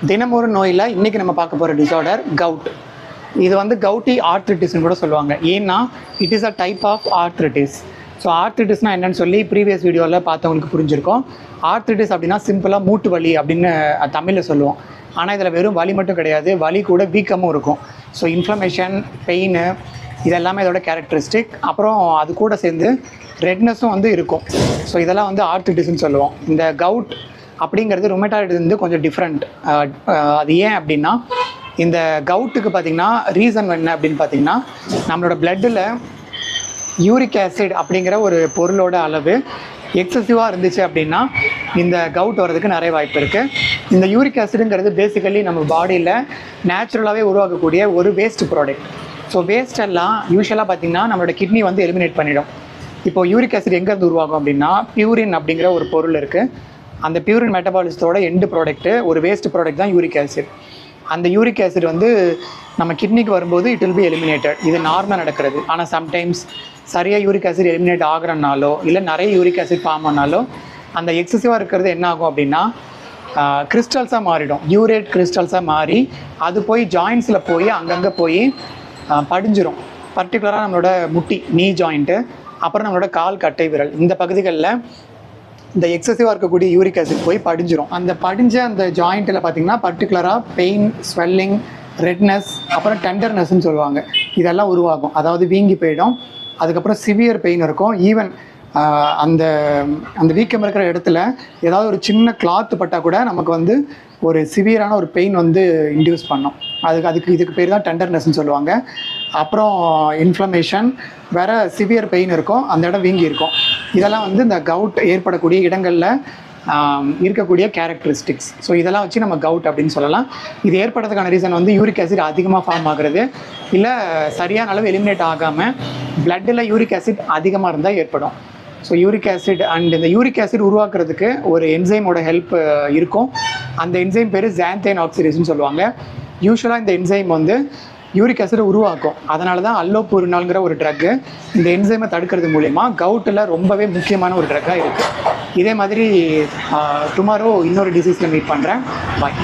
தினமொரு நோயில் இன்றைக்கி நம்ம பார்க்க போகிற டிசார்டர் கவுட். இது வந்து கவுட்டி ஆர்த்ரிட்டிஸ்னு கூட சொல்லுவாங்க. ஏன்னா it is a type of arthritis. So ஆர்த்ரிட்டிஸ்னால் என்னென்னு சொல்லி ப்ரீவியஸ் வீடியோவில் பார்த்தவங்களுக்கு புரிஞ்சிருக்கும். ஆர்த்ரிட்டிஸ் அப்படின்னா சிம்பிளாக மூட்டு வலி அப்படின்னு தமிழில் சொல்லுவோம். ஆனால் இதில் வெறும் வலி மட்டும் கிடையாது, வலி கூட வீக்கமும் இருக்கும். ஸோ இன்ஃப்ளமேஷன், பெயின் இதெல்லாமே இதோட கேரக்டரிஸ்டிக். அப்புறம் அது கூட சேர்ந்து ரெட்னஸும் வந்து இருக்கும். ஸோ இதெல்லாம் வந்து ஆர்த்ரிட்டிஸ்ன்னு சொல்லுவோம். இந்த கவுட் அப்படிங்கிறது ருமேட்டாய்டு வந்து கொஞ்சம் டிஃப்ரெண்ட். அது ஏன் அப்படின்னா, இந்த கவுட்டுக்கு பார்த்திங்கன்னா ரீசன் என்ன அப்படின்னு பார்த்திங்கன்னா, நம்மளோட பிளட்டில் யூரிக் ஆசிட் அப்படிங்கிற ஒரு பொருளோட அளவு எக்ஸசிவாக இருந்துச்சு அப்படின்னா இந்த கவுட் வர்றதுக்கு நிறைய வாய்ப்பு இருக்குது. இந்த யூரிக் ஆசிடுங்கிறது பேசிக்கலி நம்ம பாடியில் நேச்சுரலாகவே உருவாக்கக்கூடிய ஒரு வேஸ்ட் ப்ராடக்ட். ஸோ வேஸ்டெல்லாம் யூஸ்வலாக பார்த்திங்கன்னா நம்மளோட கிட்னி வந்து எலிமினேட் பண்ணிடும். இப்போது யூரிக் ஆசிட் எங்கேருந்து உருவாகும் அப்படின்னா, பியூரின் அப்படிங்கிற ஒரு பொருள் இருக்குது. அந்த பியூரின் மெட்டபாலிசத்தோட எண்டு ப்ராடக்ட்டு ஒரு வேஸ்ட் ப்ராடக்ட் தான் யூரிக் ஆசிட். அந்த யூரிக் ஆசிட் வந்து நம்ம கிட்னிக்கு வரும்போது இட் வில் பி எலிமினேட்டட். இது நார்மலாக நடக்கிறது. ஆனால் சம்டைம்ஸ் சரியாக யூரிக் ஆசிட் எலிமினேட் ஆகிறனாலோ இல்லை நிறைய யூரிக் ஆசிட் ஃபார்ம் ஆனாலோ அந்த எக்ஸசிவாக இருக்கிறது என்ன ஆகும் அப்படின்னா கிறிஸ்டல்ஸாக மாறிடும். யூரேட் கிறிஸ்டல்ஸாக மாறி அது போய் ஜாயின்ஸில் போய் அங்கங்கே போய் படிஞ்சிரும். பர்டிகுலராக நம்மளோட முட்டி, நீ ஜாயிண்ட்டு, அப்புறம் நம்மளோட கால் கட்டை விரல், இந்த பகுதிகளில் இந்த எக்ஸசிவாக இருக்கக்கூடிய யூரிக் ஆசிட் போய் படிஞ்சிரும். அந்த படிஞ்ச அந்த ஜாயிண்ட்டில் பார்த்திங்கன்னா பர்டிகுலராக பெயின், ஸ்வெல்லிங், ரெட்னஸ், அப்புறம் டெண்டர்னஸ்ன்னு சொல்லுவாங்க. இதெல்லாம் உருவாகும். அதாவது வீங்கி போயிடும். அதுக்கப்புறம் சிவியர் பெயின் இருக்கும். ஈவன் அந்த அந்த வீக்கம் இருக்கிற இடத்துல ஏதாவது ஒரு சின்ன கிளாத் பட்டால் கூட நமக்கு வந்து ஒரு சிவியரான ஒரு பெயின் வந்து இன்டியூஸ் பண்ணும். இதுக்கு பேர் தான் டெண்டர்னஸ்ன்னு சொல்லுவாங்க. அப்புறம் இன்ஃப்ளமேஷன், வேறு சிவியர் பெயின் இருக்கும், அந்த இடம் வீங்கி இருக்கும். இதெல்லாம் வந்து இந்த கவுட் ஏற்படக்கூடிய இடங்களில் இருக்கக்கூடிய கேரக்டரிஸ்டிக்ஸ். ஸோ இதெல்லாம் வச்சு நம்ம கவுட் அப்படின்னு சொல்லலாம். இது ஏற்படுறதுக்கான ரீசன் வந்து யூரிக் ஆசிட் அதிகமாக ஃபார்ம் ஆகுறது, இல்லை சரியான அளவு எலிமினேட் ஆகாமல் பிளட்டில் யூரிக் ஆசிட் அதிகமாக இருந்தால் ஏற்படும். ஸோ யூரிக் ஆசிட் அண்ட் இந்த யூரிக் ஆசிட் உருவாக்குறதுக்கு ஒரு என்சைமோட ஹெல்ப் இருக்கும். அந்த என்சைம் பேர் ஜான்தைன் ஆக்சிடேஸ்ன்னு சொல்லுவாங்க. யூஸ்வலாக இந்த என்சைம் வந்து யூரிக் ஆசிடை உருவாக்கும். அதனால தான் அல்லோபூரினால்ங்கிற ஒரு ட்ரக்கு இந்த என்சைமை தடுக்கிறது மூலயமா கவுட்டில் ரொம்பவே முக்கியமான ஒரு ட்ரக்காக இருக்குது. இதே மாதிரி டுமாரோ இன்னொரு டிசீஸில் மீட் பண்ணுறேன். பாய்.